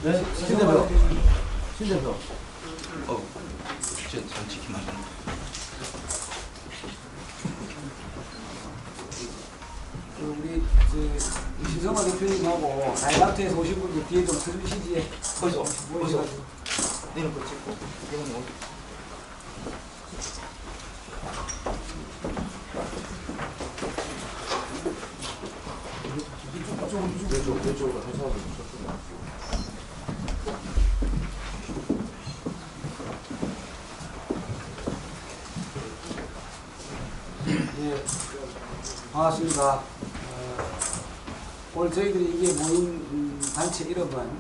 네, 신대표. 신대표. 전 지키면 안 됩니다. 우리 신성화 대표님하고 다이마트에서 오신 분들 뒤에 좀 서주시지. 어디서? 모이셔가지고. 내는 거 찍고 이건 뭐? 왼쪽으로 해서 네, 반갑습니다. 오늘 저희들이 이게 모인 단체 이름은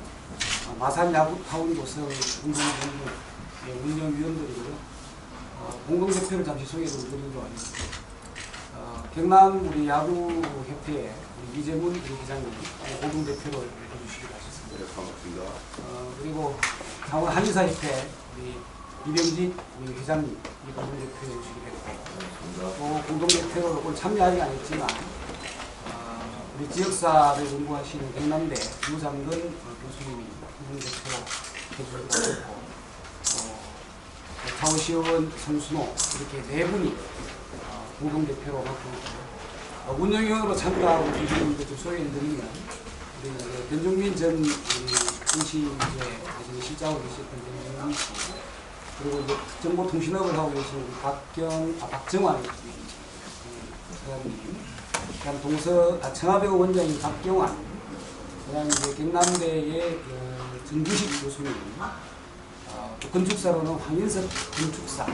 마산 야구타운 조성 운동본부 운영위원들이고요. 공동대표를 잠시 소개를 드리도록 하겠습니다. 경남 우리 야구협회의 우리 이재문 우리 회장님 공동대표를 해주시기로 하셨습니다. 네, 반갑습니다. 그리고 강원 한의사협회 우리 이병직 우리 회장님 이 공동대표 해주시기로 했고, 또 공동대표로 오늘 참여하지 않았지만 우리 지역사를 연구하시는 경남대 유장근 교수님이 공동대표로 해주시기로 했고, 차오시원, 손순호 이렇게 네 분이 공동대표로 맡고 있고요. 운영위원으로 참가하고 계시는 것좀 소개해드리면 우리 변종민 전 인시제 실장으로 계셨던 변종민 씨, 그리고 이제 정보통신업을 하고 계시는 박정환 사장님, 그다음 청와대고 원장인 박경환, 그다음에 이제 경남대의 전주식 교수님, 또 건축사로는 황인석 건축사,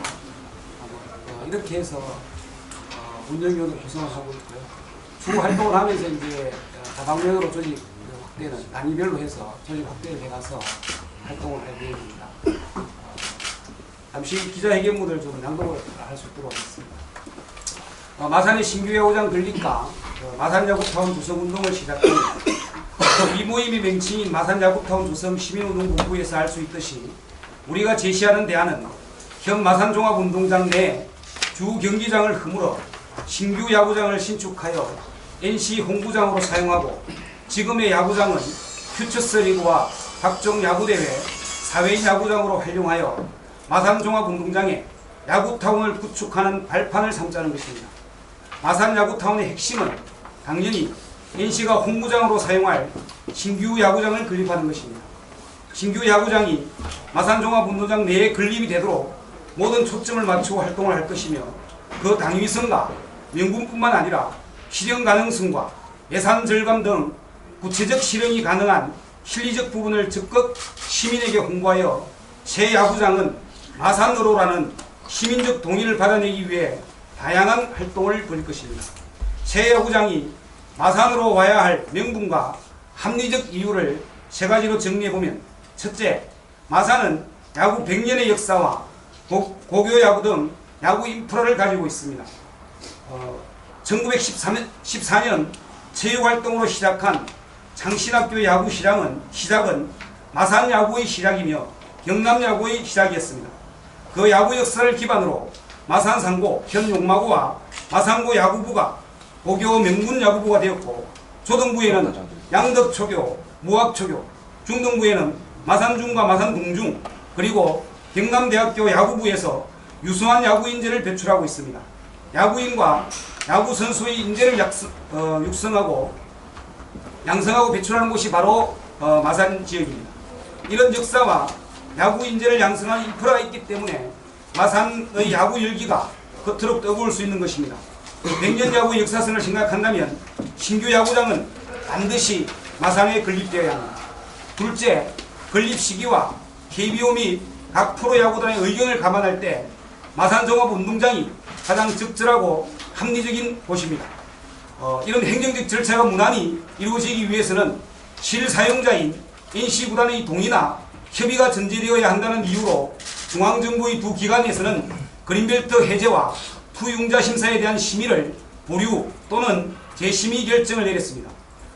이렇게 해서 운영위원으로 구성을 하고 있고요. 주 활동을 하면서 이제 다방면으로 조직 확대는 단위별로 해서 조직 확대를 해가서 활동을 할 계획입니다. 잠시 기자회견문을 좀 낭독을 할 수 있도록 하겠습니다. 마산의 신규 야구장 건립과 마산야구타운 조성운동을 시작합니다. 이 모임의 명칭인 마산야구타운 조성 시민운동본부에서 할 수 있듯이 우리가 제시하는 대안은 현 마산종합운동장 내 주 경기장을 허물어 신규 야구장을 신축하여 NC 홍구장으로 사용하고, 지금의 야구장은 퓨처스리그와 각종 야구대회, 사회인 야구장으로 활용하여 마산종합운동장에 야구타운을 구축하는 발판을 삼자는 것입니다. 마산 야구타운의 핵심은 당연히 NC가 홍구장으로 사용할 신규 야구장을 건립하는 것입니다. 신규 야구장이 마산종합운동장 내에 건립이 되도록 모든 초점을 맞추고 활동을 할 것이며, 그 당위성과 명분뿐만 아니라 실현 가능성과 예산 절감 등 구체적 실현이 가능한 실리적 부분을 적극 시민에게 홍보하여 새 야구장은 마산으로라는 시민적 동의를 받아내기 위해 다양한 활동을 벌일 것입니다. 새 야구장이 마산으로 와야 할 명분과 합리적 이유를 세 가지로 정리해보면, 첫째, 마산은 야구 100년의 역사와 고교 야구 등 야구 인프라를 가지고 있습니다. 1914년 체육활동으로 시작한 창신학교 야구 시작은 마산 야구의 시작이며 경남 야구의 시작이었습니다. 그 야구 역사를 기반으로 마산상고, 현 용마고와 마산고 야구부가 고교 명문 야구부가 되었고, 초등부에는 양덕초교, 무학초교, 중등부에는 마산중과 마산동중, 그리고 경남대학교 야구부에서 유수한 야구 인재를 배출하고 있습니다. 야구인과 야구 선수의 인재를 육성하고 양성하고 배출하는 곳이 바로 마산 지역입니다. 이런 역사와 야구 인재를 양성한 인프라가 있기 때문에 마산의 야구 열기가 겉으로 떠오를 수 있는 것입니다. 100년 야구의 역사성을 생각한다면 신규 야구장은 반드시 마산에 건립되어야 합니다. 둘째, 건립 시기와 KBO 및 각 프로야구단의 의견을 감안할 때 마산종합운동장이 가장 적절하고 합리적인 곳입니다. 이런 행정적 절차가 무난히 이루어지기 위해서는 실사용자인 NC구단의 동의나 협의가 전제되어야 한다는 이유로 중앙정부의 두 기관에서는 그린벨트 해제와 투융자 심사에 대한 심의를 보류 또는 재심의 결정을 내렸습니다.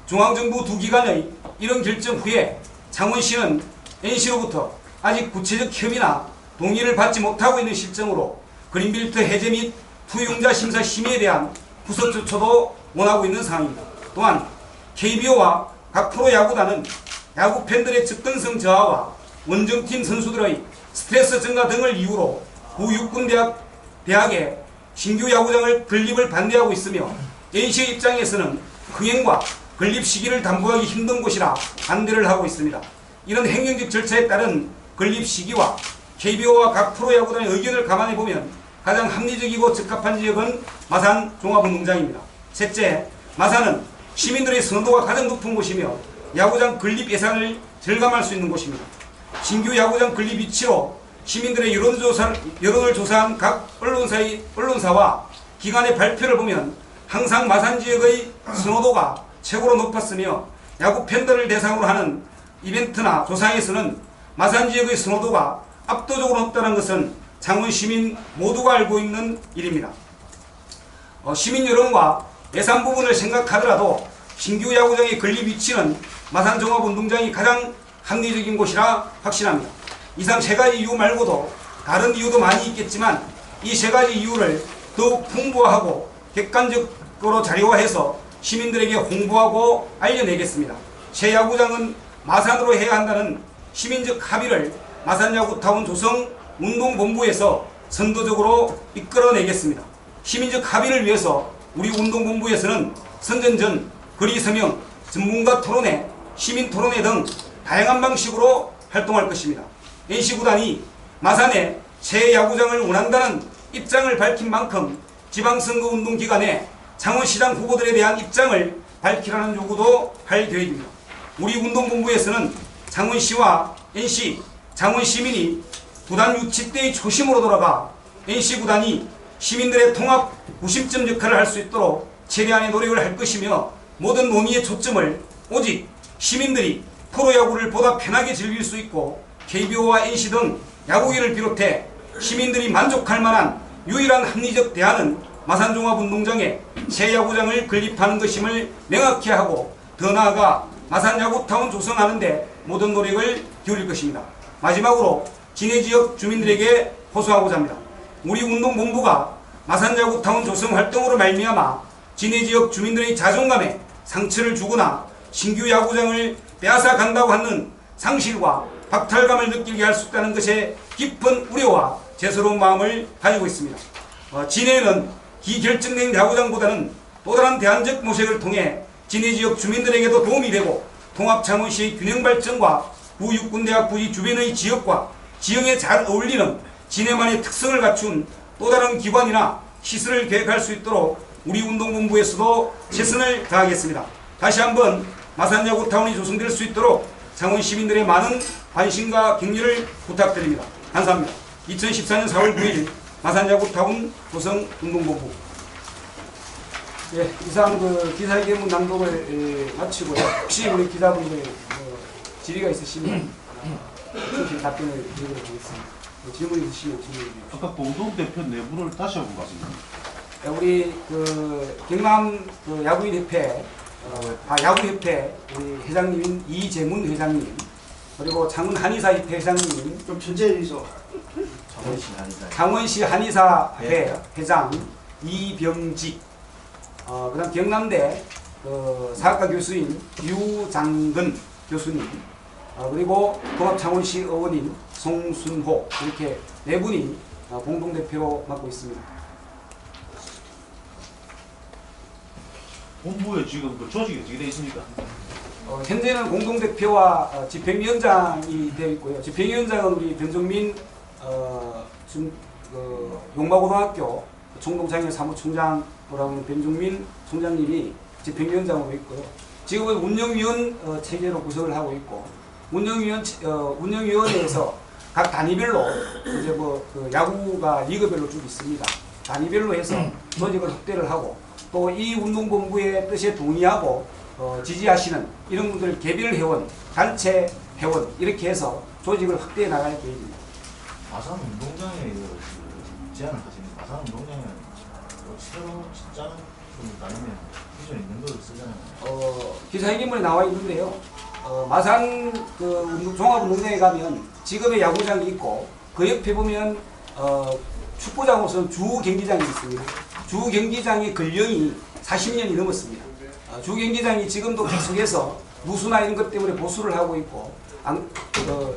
중앙정부 두 기관의 이런 결정 후에 창원시는 NC로부터 아직 구체적 협의나 동의를 받지 못하고 있는 실정으로 그린벨트 해제 및 투융자 심사 심의에 대한 후속 조처도 원하고 있는 상황입니다. 또한 KBO와 각 프로야구단은 야구 팬들의 접근성 저하와 원정팀 선수들의 스트레스 증가 등을 이유로 구육군 대학의 신규 야구장을 건립을 반대하고 있으며 NC의 입장에서는 흥행과 건립 시기를 담보하기 힘든 곳이라 반대를 하고 있습니다. 이런 행정적 절차에 따른 건립 시기와 KBO와 각 프로야구단의 의견을 감안해 보면 가장 합리적이고 적합한 지역은 마산 종합운동장입니다. 셋째, 마산은 시민들의 선호도가 가장 높은 곳이며 야구장 건립 예산을 절감할 수 있는 곳입니다. 신규 야구장 건립 위치로 시민들의 여론을 조사한 각 언론사와 기관의 발표를 보면 항상 마산 지역의 선호도가 최고로 높았으며 야구 팬들을 대상으로 하는 이벤트나 조사에서는 마산 지역의 선호도가 압도적으로 높다는 것은 창원 시민 모두가 알고 있는 일입니다. 시민 여론과 예산 부분을 생각하더라도 신규 야구장의 건립 위치는 마산 종합운동장이 가장 합리적인 곳이라 확신합니다. 이상 세 가지 이유 말고도 다른 이유도 많이 있겠지만 이 세 가지 이유를 더욱 풍부하고 객관적으로 자료화해서 시민들에게 홍보하고 알려내겠습니다. 새 야구장은 마산으로 해야 한다는 시민적 합의를 마산야구타운 조성 운동본부에서 선도적으로 이끌어내겠습니다. 시민적 합의를 위해서 우리 운동본부에서는 선전전, 거리서명, 전문가 토론회, 시민 토론회 등 다양한 방식으로 활동할 것입니다. NC구단이 마산에 새 야구장을 원한다는 입장을 밝힌 만큼 지방선거 운동 기간에 창원시장 후보들에 대한 입장을 밝히라는 요구도 할 계획입니다. 우리 운동본부에서는 창원시와 NC, 창원시민이 구단 유치 때의 초심으로 돌아가 NC구단이 시민들의 통합 구심점 역할을 할 수 있도록 최대한의 노력을 할 것이며 모든 논의의 초점을 오직 시민들이 프로야구를 보다 편하게 즐길 수 있고 KBO와 NC 등 야구계를 비롯해 시민들이 만족할 만한 유일한 합리적 대안은 마산종합운동장에 새 야구장을 건립하는 것임을 명확히 하고 더 나아가 마산야구타운 조성하는 데 모든 노력을 기울일 것입니다. 마지막으로 진해지역 주민들에게 호소하고자 합니다. 우리 운동본부가 마산야구타운 조성 활동으로 말미암아 진해지역 주민들의 자존감에 상처를 주거나 신규 야구장을 빼앗아 간다고 하는 상실과 박탈감을 느끼게 할 수 있다는 것에 깊은 우려와 죄스러운 마음을 가지고 있습니다. 진해는 기결정된 야구장보다는 또 다른 대안적 모색을 통해 진해지역 주민들에게도 도움이 되고 통합창원시의 균형 발전과 구육군대학 부지 주변의 지역과 지형에 잘 어울리는 진해만의 특성을 갖춘 또 다른 기관이나 시설을 계획할 수 있도록 우리 운동본부에서도 최선을 다하겠습니다. 다시 한번 마산야구타운이 조성될 수 있도록 창원 시민들의 많은 관심과 격려를 부탁드립니다. 감사합니다. 2014년 4월 9일 마산야구타운 조성운동본부. 예, 이상 기사회견문 낭독을 마치고요. 혹시 우리 기자분들 질의가 있으시면 답변을 드리도록 하겠습니다. 질문 있으시면 질문해 주십시오. 아까 공동대표 내부를 다시 한번 말씀해 주세요. 우리 경남 야구인협회 야구협회 우리 회장님인 이재문 회장님, 그리고 창원 한의사협회 회장님, 좀 천천히서 창원시 한의사회 회장 이병직, 그다음 경남대 사학과 교수인 유장근 교수님, 그리고 통합창원시 의원인 송순호, 이렇게 네 분이 공동대표로 맡고 있습니다. 본부에 지금 그 조직이 어떻게 되어 있습니까? 현재는 공동대표와 집행위원장이 되어 있고요. 집행위원장은 우리 변종민 용마고등학교 총동창회 사무총장으로 하는 변종민 총장님이 집행위원장으로 있고요. 지금은 운영위원 체계로 구성을 하고 있고, 운영위원회에서 각 단위별로 이제 야구가 리그별로 쭉 있습니다. 단위별로 해서 조직을 확대를 하고, 또 이 운동본부의 뜻에 동의하고 지지하시는 이런 분들 개별 회원, 단체 회원 이렇게 해서 조직을 확대해 나갈 계획입니다. 마산 운동장에 제안을 하시는 마산 운동장에 새로 진짜 아니면 기존에 있는 걸 쓰잖아요. 기사회견문에 나와 있는데요. 마산 종합운동장에 가면 지금의 야구장이 있고, 그 옆에 보면 축구장으로서는 주 경기장이 있습니다. 주 경기장의 근령이 40년이 넘었습니다. 주 경기장이 지금도 계속해서 누수나 이런 것 때문에 보수를 하고 있고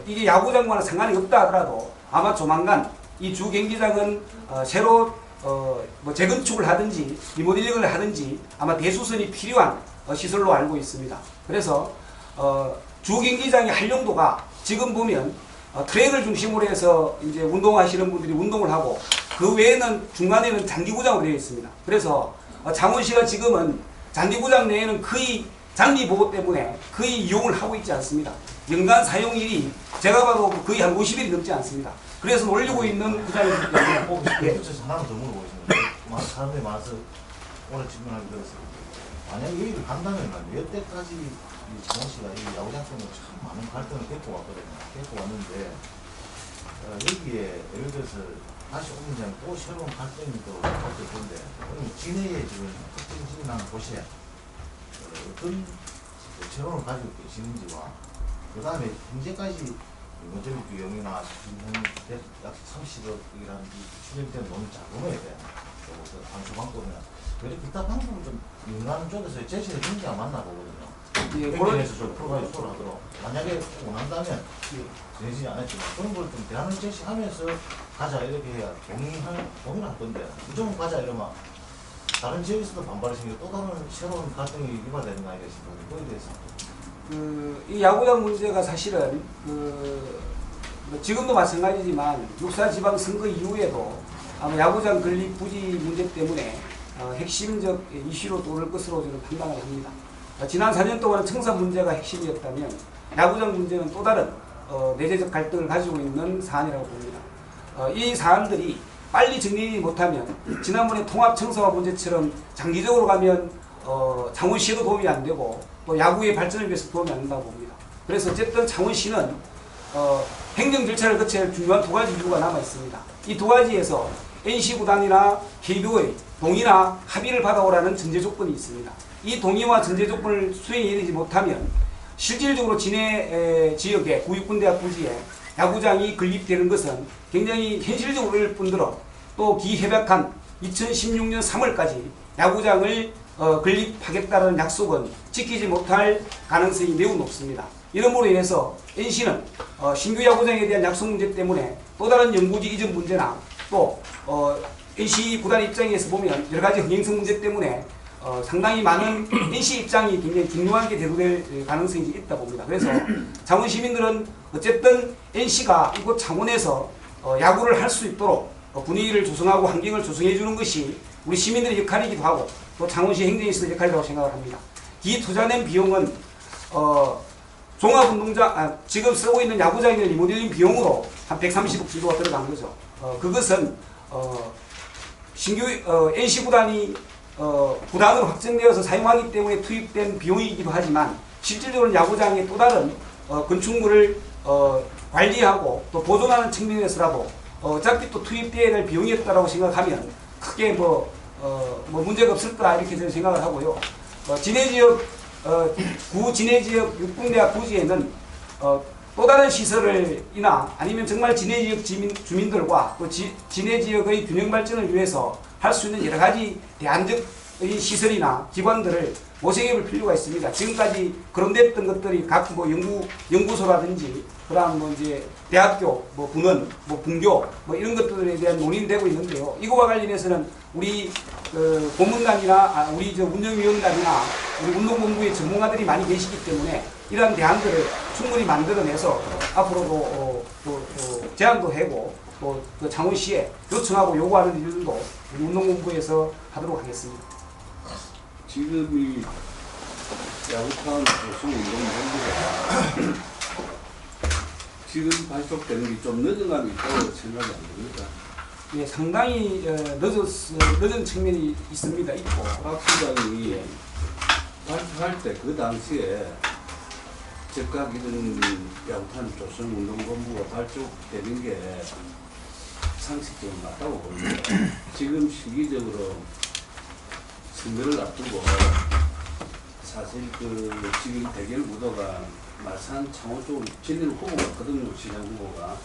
이게 야구장과는 상관이 없다 하더라도 아마 조만간 이 주 경기장은 새로 뭐 재건축을 하든지 리모델링을 하든지 아마 대수선이 필요한 시설로 알고 있습니다. 그래서 주 경기장의 활용도가 지금 보면 트랙을 중심으로 해서 이제 운동하시는 분들이 운동을 하고 그 외에는 중간에는 잔디구장으로 되어 있습니다. 그래서 창원시가 지금은 잔디구장 내에는 거의 장비 보호 때문에 거의 이용을 하고 있지 않습니다. 연간 사용일이 제가 봐도 거의 한 50일이 넘지 않습니다. 그래서 올리고 있는 구장이기 때문에 그래서 하나만 더 물어보겠습니다. 사람들이 많아서 오늘 질문하기 들었어요. 만약에 이 일을 한다면 여태까지 이 창원시가 이 야구장 때문에 참 많은 갈등을 겪고 왔거든요. 겪고 왔는데 여기에 예를 들어서 다시 오면 또 새로운 갈등이 또 없을 텐데 그럼 진해에 지금 특징적인 곳에 어떤 체론을 가지고 계시는지와 그 다음에 현재까지 이모델링 비용이나 약 30억이라는 추정된 논 자금에 대한 안수방법이나 그리고 기타 방법을 좀 민간 쪽에서 제시해 준 게 맞나 보거든요. 행정에서 좀 프로바이저를 하도록 만약에 원한다면 정해지지 않았지만 그런 걸 좀 대안을 제시하면서 가자 이렇게 해야 동의할 건데 무조건 가자 이러면 다른 지역에서도 반발이 생기고 또 다른 새로운 갈등이 유발되는 거 아니겠습니까? 그거에 대해서 이 야구장 문제가 사실은 지금도 마찬가지지만 육사지방선거 이후에도 아마 야구장 건립 부지 문제 때문에 핵심적 이슈로 떠오를 것으로 저는 판단을 합니다. 지난 4년 동안 청사 문제가 핵심이었다면 야구장 문제는 또 다른 내재적 갈등을 가지고 있는 사안이라고 봅니다. 이 사안들이 빨리 정리하지 못하면 지난번에 통합청사화 문제처럼 장기적으로 가면 창원시에도 도움이 안 되고 또 야구의 발전을 위해서 도움이 안 된다고 봅니다. 그래서 어쨌든 창원시는 행정 절차를 거쳐야 할 중요한 두 가지 이유가 남아 있습니다. 이 두 가지에서 NC구단이나 KBO의 동의나 합의를 받아오라는 전제 조건이 있습니다. 이 동의와 전제 조건을 수행해내지 못하면 실질적으로 진해 지역의 구육군대학 부지에 야구장이 건립되는 것은 굉장히 현실적으로 어려울 뿐더러 또 기협약한 2016년 3월까지 야구장을 건립하겠다는 약속은 지키지 못할 가능성이 매우 높습니다. 이러므로 인해서 NC는 신규 야구장에 대한 약속 문제 때문에 또 다른 연구지 이전 문제나 또 NC 구단 입장에서 보면 여러 가지 흥행성 문제 때문에 상당히 많은 NC 입장이 굉장히 중요하게 대두될 가능성이 있다 봅니다. 그래서 창원 시민들은 어쨌든 NC가 이곳 창원에서 야구를 할 수 있도록 분위기를 조성하고 환경을 조성해 주는 것이 우리 시민들의 역할이기도 하고 또 창원시 행정에서의 역할이라고 생각을 합니다. 이 투자된 비용은 종합운동장 지금 쓰고 있는 야구장의 리모델링 비용으로 한 130억 정도가 들어간 거죠. 그것은 신규 NC 구단이 구단으로 확정되어서 사용하기 때문에 투입된 비용이기도 하지만 실질적으로 야구장의 또 다른 건축물을 관리하고 또 보존하는 측면에서라도 어차피 또 투입되어야 될 비용이었다라고 생각하면 크게 뭐 문제가 없을 거라 이렇게 저는 생각을 하고요. 진해 지역 구 진해 지역 육군대학 부지에는 또 다른 시설이나 아니면 정말 진해 지역 주민들과 또 진해 지역의 균형 발전을 위해서 할 수 있는 여러 가지 대안적 시설이나 기관들을 모색해 볼 필요가 있습니다. 지금까지 거론됐던 것들이 각 뭐 연구소라든지 그다음 뭐 이제 대학교, 뭐 군원, 뭐 분교 뭐 이런 것들에 대한 논의는 되고 있는데요. 이거와 관련해서는 우리 고문단이나 우리 운영위원단이나 우리 운동본부의 전문가들이 많이 계시기 때문에 이러한 대안들을 충분히 만들어내서 앞으로도 제안도 하고 또 창원시에 요청하고 요구하는 일들도 우리 운동본부에서 하도록 하겠습니다. 지금 이 야구판 조성운동본부가 지금 발족되는 게 좀 늦은 감이 있다고 생각이 안 됩니까? 예, 상당히 늦은 측면이 있습니다. 있고. 박 시장이 발표할 때 그 당시에 즉각 이런 야구판 조성운동본부가 발족되는 게 상식적으로 맞다고 봅니다. 지금 시기적으로 선거를 앞두고 사실 지금 대결 구도가 마산 창원 쪽으로 진행 후보가 있거든요. 시장 후보가.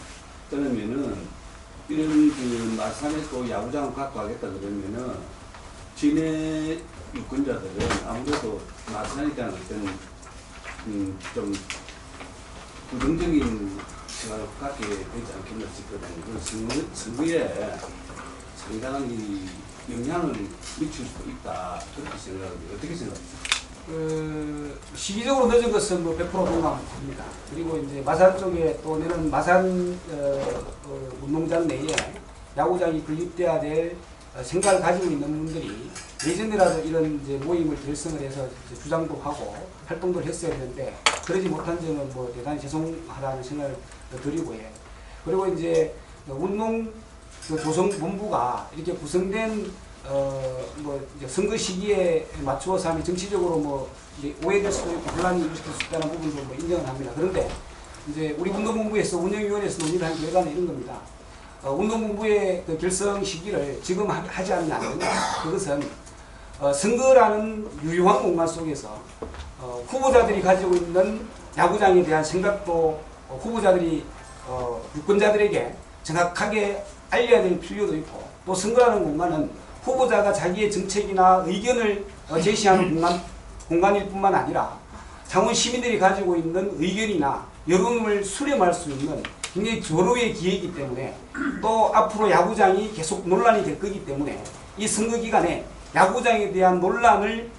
그러면은 이런 마산에 또 야구장을 갖고 가겠다 그러면은 진해 유권자들은 아무래도 마산에 대한 어떤 좀 부정적인 시각을 갖게 되지 않겠나 싶거든요. 그 선거에 상당한 이 영향을 미칠 수도 있다. 그렇게 생각합니다. 어떻게 생각하세요? 시기적으로 늦은 것은 뭐 100% 동감합니다. 그리고 이제 마산 쪽에 또 내는 마산 운동장 내에 야구장이 건립돼야 될 생각을 가지고 있는 분들이 예전이라도 이런 이제 모임을 결성을 해서 이제 주장도 하고 활동도 했어야 되는데 그러지 못한 점은 뭐 대단히 죄송하다는 생각을 드리고 예. 그리고 이제 운동 조성본부가 이렇게 구성된 뭐 이제 선거 시기에 맞추어서 하면 정치적으로 뭐 이제 오해될 수도 있고 혼란이 일으킬 수 있다는 부분도 뭐 인정을 합니다. 그런데 이제 우리 운동본부에서 운영위원회에서 논의를 한 결과는 이런 겁니다. 운동본부의 그 결성 시기를 지금 하지 않으면 안 된다. 그것은 선거라는 유효한 공간 속에서 후보자들이 가지고 있는 야구장에 대한 생각도 후보자들이 유권자들에게 정확하게 알려야 될 필요도 있고 또 선거라는 공간은 후보자가 자기의 정책이나 의견을 제시하는 공간일 뿐만 아니라 창원 시민들이 가지고 있는 의견이나 여론을 수렴할 수 있는 굉장히 조로의 기회이기 때문에 또 앞으로 야구장이 계속 논란이 될 거기 때문에 이 선거 기간에 야구장에 대한 논란을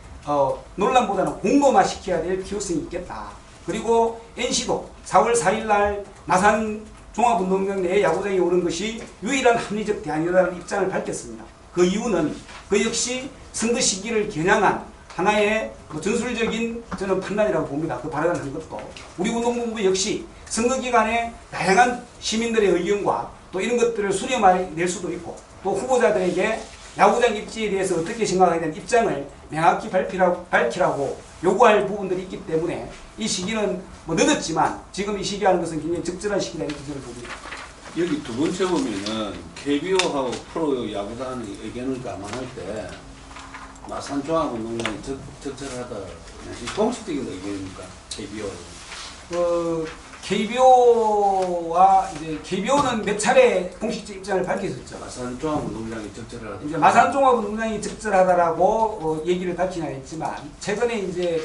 논란보다는 공고화시켜야 될 필요성이 있겠다. 그리고 NC도 4월 4일 날 마산 종합운동장 내에 야구장에 오는 것이 유일한 합리적 대안이라는 입장을 밝혔습니다. 그 이유는 그 역시 선거 시기를 겨냥한 하나의 전술적인 저는 판단이라고 봅니다. 그 발언을 한 것도. 우리 운동본부 역시 선거 기간에 다양한 시민들의 의견과 또 이런 것들을 수렴해낼 수도 있고 또 후보자들에게 야구장 입지에 대해서 어떻게 생각하게 되는 입장을 명확히 밝히라고 요구할 부분들이 있기 때문에 이 시기는 뭐 늦었지만 지금 이 시기 하는 것은 굉장히 적절한 시기다 이렇게 저는 봅니다. 여기 두 번째 보면은 KBO하고 프로 야구단의 의견을 감안할 때 마산 종합운동장이 적절하다. 이 공식적인 의견입니까? KBO. KBO와 이제 KBO는 몇 차례 공식적 입장을 밝혔었죠. 마산 종합운동장이 적절하다. 이제 마산 종합운동장이 적절하다라고 얘기를 밝히나 했지만 최근에 이제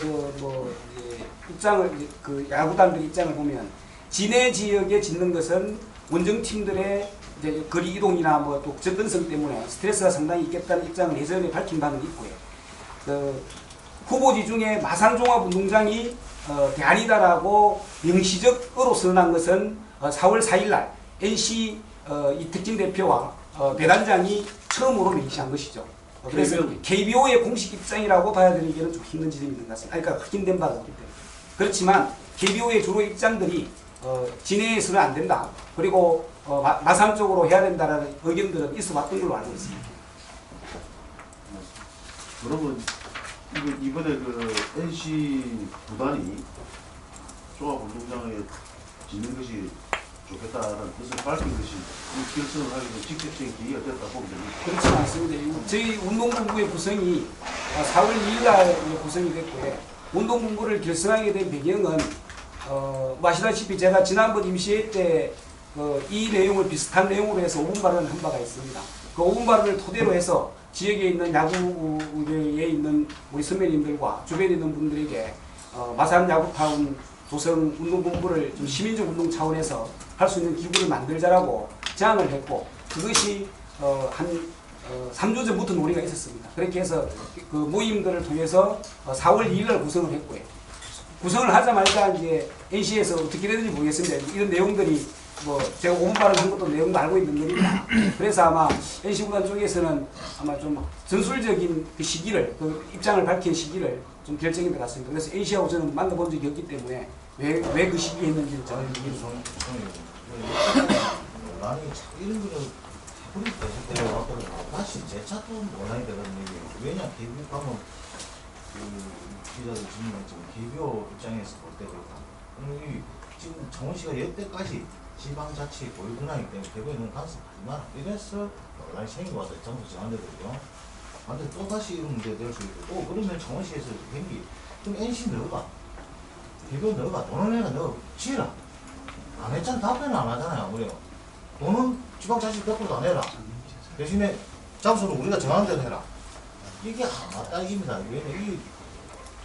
입장을 그 야구단들 입장을 보면 진해 지역에 짓는 것은 원정팀들의 이제 거리 이동이나 뭐 또 접근성 때문에 스트레스가 상당히 있겠다는 입장을 예전에 밝힌 바는 있고요. 후보지 중에 마산 종합운동장이 대안이다라고 명시적으로 선언한 것은 4월 4일 날 NC 이특진 대표와 배단장이 처음으로 명시한 것이죠. 그래서 KBO의 공식 입장이라고 봐야 되기에는 좀 힘든 지점이 있는 것 같습니다. 그러니까 확인된 바가 없기 때문에. 그렇지만 KBO의 주로 입장들이 진해에서는 안 된다. 그리고 마산 쪽으로 해야 된다는 의견들은 있어왔던 걸로 알고 있습니다. 여러분 이번에 그 NC 구단이 종합운동장에 짓는 것이 좋겠다는 뜻을 밝힌 것이 이 결정을 하게 된 직접적인 기회가 됐다 보면 됩니다. 그렇지 않습니다. 저희 운동본부의 구성이 4월 2일 날 구성이 됐고요. 운동본부를 결성하게 된 배경은 아시다시피 제가 지난번 임시회 때 이 내용을 비슷한 내용으로 해서 5분 발언을 한 바가 있습니다. 그 5분 발언을 토대로 해서 지역에 있는 야구에 있는 우리 선배님들과 주변에 있는 분들에게 마산 야구타운 조성 운동본부를 좀 시민적 운동 차원에서 할 수 있는 기구를 만들자라고 제안을 했고 그것이 한 3주 전부터 논의가 있었습니다. 그렇게 해서 그 모임들을 통해서 4월 2일 날 구성을 했고요. 구성을 하자마자 이제 NC에서 어떻게 되는지 모르겠습니다. 이런 내용들이 뭐 제가 5분 발언한 것도 내용도 알고 있는 겁니다. 그래서 아마 NC 구단 쪽에서는 아마 좀 전술적인 그 시기를 그 입장을 밝힌 시기를 좀 결정인 것 같습니다. 그래서 NC하고 저는 만나본 적이 없기 때문에 왜 그 시기에 했는지는 저는 나는 이런 거는 해버릴 때 때려왔거든요. 다시 재차도 논란이 되는 얘기예요. 왜냐 KBO 가면 그 기자들 질문을 했지만 KBO 입장에서 볼 때도 지금 창원시가 여태까지 지방자치 고유분야이기 때문에 KBO에 너무 간섭하지 마라. 이래서 논란이 생긴 것 같아요. 장소 정한데도요. 근데 또다시 이런 문제가 될 수 있고 그러면 창원시에서 경기 그럼 NC 넣어봐. KBO 넣어봐. 돈을 내가 넣어 치라. 안 했잖아. 답변을 안 하잖아요. 우리가. 돈은 지방자치 100%도 안 해라. 대신에 장소는 우리가 정하는 대로 해라. 이게 맞다 이깁니다. 왜냐면 이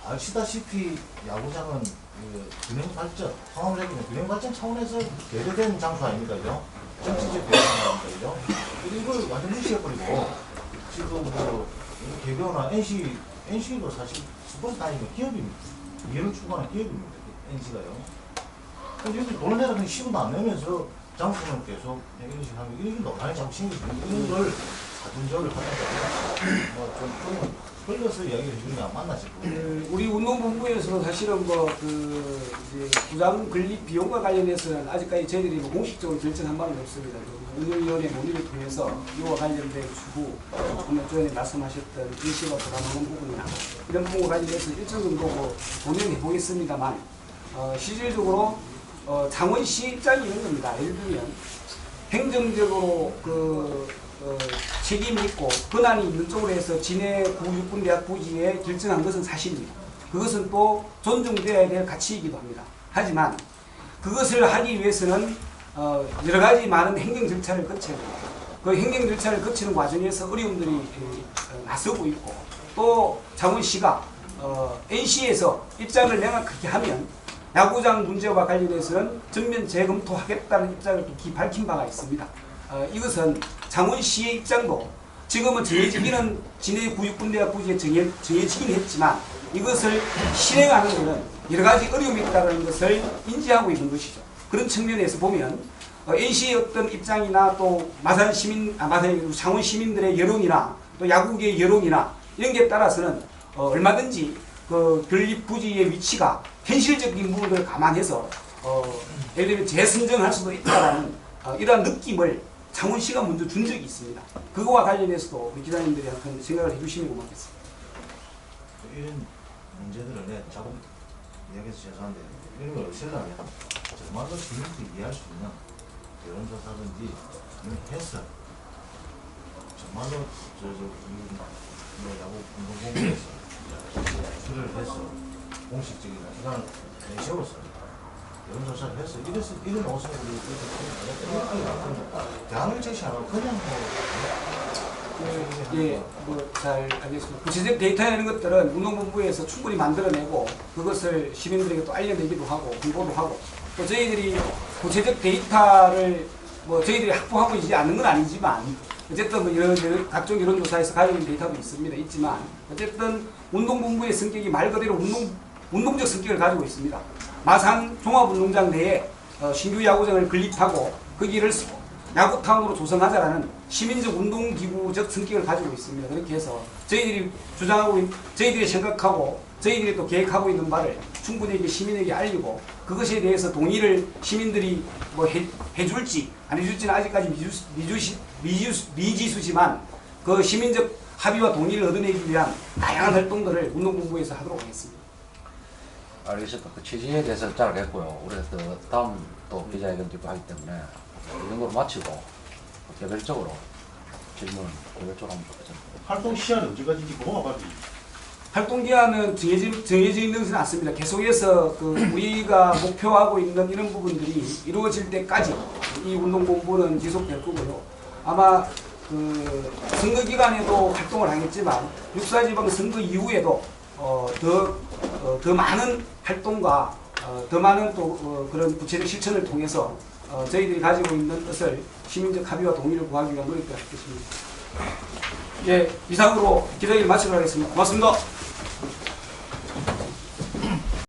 아시다시피 야구장은 그 균형발전, 상황을 해보면 균형발전 차원에서 배려된 장소 아닙니까요? 정치적 배려입니까요? 이걸 완전 무시해버리고 지금 뭐 개교나 NC도 사실 스포츠 다니는 기업입니다. 이해를 추구하는 기업입니다. NC가요. 근데 여기 돈을 내라 그냥 10원도 안 내면서 장소는 계속 이런 식으로 하면 이런 논란이 자꾸 생기시면 이런 걸 사준적을 하다가 뭐좀 흘려서 이야기를 해주는 게 안 맞나 싶고. 우리 운동본부에서 사실은 이제 구장 건립 비용과 관련해서는 아직까지 저희들이 공식적으로 결정한 바는 없습니다. 운영위원회 논의를 통해서 이와 관련된 추후 조금 전에 말씀하셨던 일시가 부담하는 부분이나 이런 부분과 관련해서 일정 정도 고민해 보겠습니다만 실질적으로 창원시 입장이 있는 겁니다. 예를 들면 행정적으로 책임이 있고 권한이 있는 쪽으로 해서 진해 구육군대학 부지에 결정한 것은 사실입니다. 그것은 또 존중되어야 될 가치이기도 합니다. 하지만 그것을 하기 위해서는 여러 가지 많은 행정 절차를 거쳐야 됩니다. 그 행정 절차를 거치는 과정에서 어려움들이 나서고 있고 또 창원시가 NC에서 입장을 명확하게 하면 야구장 문제와 관련해서는 전면 재검토하겠다는 입장을 또 밝힌 바가 있습니다. 이것은 창원시의 입장도 지금은 정해지기는 진해 구육군대학 부지에 정해지긴 했지만 이것을 실행하는 것은 여러 가지 어려움이 있다는 것을 인지하고 있는 것이죠. 그런 측면에서 보면 NC의 어떤 입장이나 또 마산 창원 시민들의 여론이나 또 야구계의 여론이나 이런 게 따라서는 얼마든지 그 건립 부지의 위치가 현실적인 부분을 감안해서 예를 들면 재선정할 수도 있다라는 이러한 느낌을 창원시가 먼저 준 적이 있습니다. 그거와 관련해서도 우리 기자님들이 한번 생각을 해주시면 고맙겠습니다. 이런 문제들을 자꾸 이야기해서 죄송한데 이런 걸 없애려면 정말로 시민들이 이해할 수 있는 여론조사든지 이런 해서 정말로 야구 운동본부에서 수를 해서 공식적인 기관을 내세워서 여론조사를 해서 이런 오선을 대안을 제시 안 하고 그냥 잘 알겠습니다. 구체적 데이터 이런 것들은 운동본부에서 충분히 만들어내고 그것을 시민들에게 또 알려내기도 하고 공고도 하고 또 저희들이 구체적 데이터를 저희들이 확보하고 있지 않는 건 아니지만 어쨌든 각종 여론조사에서 가지고 있는 데이터도 있지만 어쨌든 운동본부의 성격이 말 그대로 운동적 성격을 가지고 있습니다. 마산 종합운동장 내에 신규 야구장을 건립하고 거기를 야구타운으로 조성하자라는 시민적 운동기구적 성격을 가지고 있습니다. 그렇게 해서 저희들이 저희들이 생각하고 저희들이 또 계획하고 있는 바를 충분히 시민에게 알리고 그것에 대해서 동의를 시민들이 해줄지 안 해줄지는 아직까지 미지수지만 그 시민적 합의와 동의를 얻어내기 위한 다양한 활동들을 운동본부에서 하도록 하겠습니다. 알겠습니다. 그 취지에 대해서 잘 알겠고요. 우리 다음 또 기자회견도 있고 하기 때문에 이 정도로 마치고 개별적으로 질문 개별적으로 하면 좋겠습니다. 활동 시한은 언제까지인지 그거만 봐도 활동 기한은 정해져 있는 것은 않습니다. 계속해서 우리가 목표하고 있는 이런 부분들이 이루어질 때까지 이 운동본부는 지속될 거고요. 아마 선거 기간에도 활동을 하겠지만 육사지방 선거 이후에도 더 많은 활동과 더 많은 또 그런 구체적 실천을 통해서 저희들이 가지고 있는 것을 시민적 합의와 동의를 구하기 위한 노력을 하겠습니다. 예, 이상으로 기자회견 마치도록 하겠습니다. 고맙습니다.